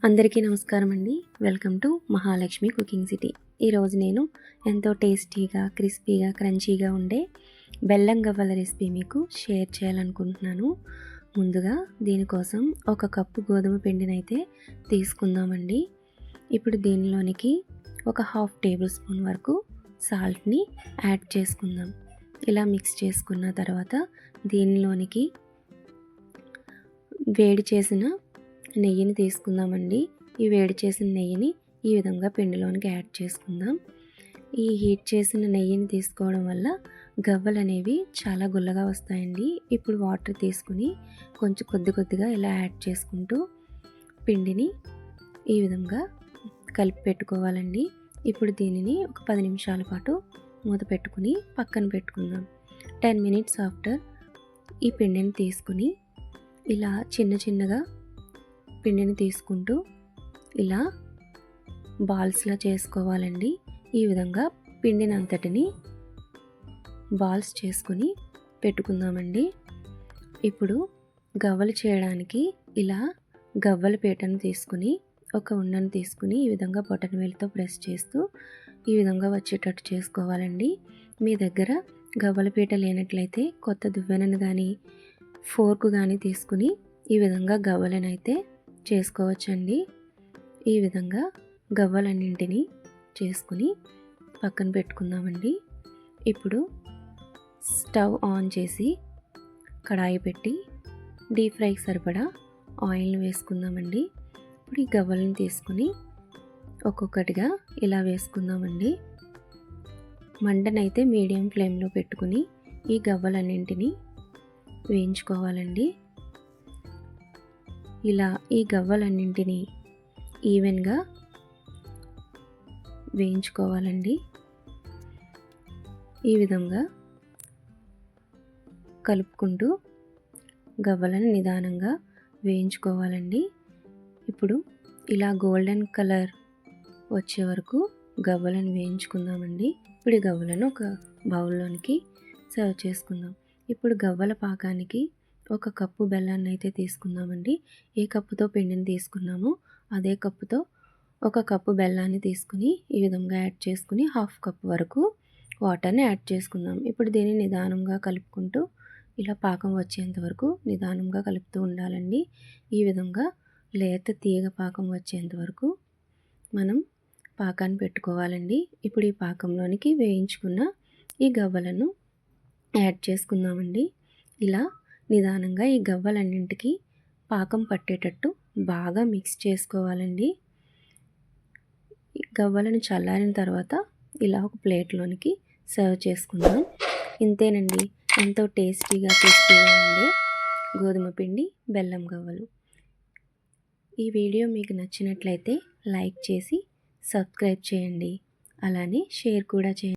అందరికీ నమస్కారం అండి. Welcome to Mahalakshmi cooking city. ఈరోజు నేను ఎంతో టేస్టీగా, క్రిస్పీగా, క్రంచీగా ఉండే బెల్లం గవ్వల రెసిపీ మీకు షేర్ చేయాలనుకుంటున్నాను. ముందుగా దీనికోసం 1 కప్పు గోధుమ పిండినైతే తీసుకుందామండి. ఇప్పుడు దీనిలోనికి ఒక 1/2 టేబుల్ స్పూన్ వరకు సాల్ట్ని యాడ్ చేసుకుందాం. ఇలా మిక్స్ చేసుకున్న తర్వాత దీనిలోనికి వేడి చేసిన నెయ్యిని తీసుకుందామండి. ఈ వేడి చేసిన నెయ్యిని ఈ విధంగా పిండిలోనికి యాడ్ చేసుకుందాం. ఈ హీట్ చేసిన నెయ్యిని తీసుకోవడం వల్ల గవ్వలు అనేవి చాలా గుల్లగా వస్తాయండి. ఇప్పుడు వాటర్ తీసుకుని కొంచెం కొద్దిగా ఇలా యాడ్ చేసుకుంటూ పిండిని ఈ విధంగా కలిపి పెట్టుకోవాలండి. ఇప్పుడు దీనిని ఒక 10 నిమిషాల పాటు మూత పెట్టుకుని పక్కన పెట్టుకుందాం. 10 మినిట్స్ ఆఫ్టర్ ఈ పిండిని తీసుకుని ఇలా చిన్నగా పిండిని తీసుకుంటూ ఇలా బాల్స్లా చేసుకోవాలండి. ఈ విధంగా పిండిని అంతటిని బాల్స్ చేసుకుని పెట్టుకుందామండి. ఇప్పుడు గవ్వలు చేయడానికి ఇలా గవ్వల పీటను తీసుకుని ఒక ఉండను తీసుకుని ఈ విధంగా బొటన వేలుతో ప్రెస్ చేస్తూ ఈ విధంగా వచ్చేటట్టు చేసుకోవాలండి. మీ దగ్గర గవ్వల పీట లేనట్లయితే కొత్త దువ్వెనను కానీ ఫోర్క్ కానీ తీసుకుని ఈ విధంగా గవ్వలను అయితే చేసుకోవచ్చండి. ఈ విధంగా గవ్వలన్నింటినీ చేసుకుని పక్కన పెట్టుకుందామండి. ఇప్పుడు స్టవ్ ఆన్ చేసి కడాయి పెట్టి డీప్ ఫ్రైకి సరిపడా ఆయిల్ని వేసుకుందామండి. ఇప్పుడు ఈ గవ్వలను తీసుకుని ఒక్కొక్కటిగా ఇలా వేసుకుందామండి. మంటనైతే మీడియం ఫ్లేమ్లో పెట్టుకుని ఈ గవ్వలన్నింటినీ వేయించుకోవాలండి. ఇలా ఈ గవ్వలన్నింటినీ ఈవెన్గా వేయించుకోవాలండి. ఈ విధంగా కలుపుకుంటూ గవ్వలను నిదానంగా వేయించుకోవాలండి. ఇప్పుడు ఇలా గోల్డెన్ కలర్ వచ్చే వరకు గవ్వలను వేయించుకుందామండి. ఇప్పుడు ఈ గవ్వలను ఒక బౌల్లోనికి సర్వ్ చేసుకుందాం. ఇప్పుడు గవ్వల పాకానికి 1 కప్పు బెల్లాన్ని అయితే తీసుకుందామండి. ఏ కప్పుతో పిండిని తీసుకున్నామో అదే కప్పుతో 1 కప్పు బెల్లాన్ని తీసుకుని ఈ విధంగా యాడ్ చేసుకుని 1/2 కప్పు వరకు వాటర్ని యాడ్ చేసుకుందాం. ఇప్పుడు దీన్ని నిదానంగా కలుపుకుంటూ ఇలా పాకం వచ్చేంత వరకు నిదానంగా కలుపుతూ ఉండాలండి. ఈ విధంగా లేత తీగ పాకం వచ్చేంత వరకు మనం పాకాన్ని పెట్టుకోవాలండి. ఇప్పుడు ఈ పాకంలోనికి వేయించుకున్న ఈ గవ్వలను యాడ్ చేసుకుందామండి. ఇలా నిదానంగా ఈ గవ్వలన్నింటికి పాకం పట్టేటట్టు బాగా మిక్స్ చేసుకోవాలండి. గవ్వలను చల్లారిన తర్వాత ఇలా ఒక ప్లేట్లోనికి సర్వ్ చేసుకుందాం. ఇంతేనండి, ఎంతో టేస్టీగా క్రిస్పీగా ఉండే గోధుమ పిండి బెల్లం గవ్వలు. ఈ వీడియో మీకు నచ్చినట్లయితే లైక్ చేసి సబ్స్క్రైబ్ చేయండి. అలానే షేర్ కూడా చేయండి.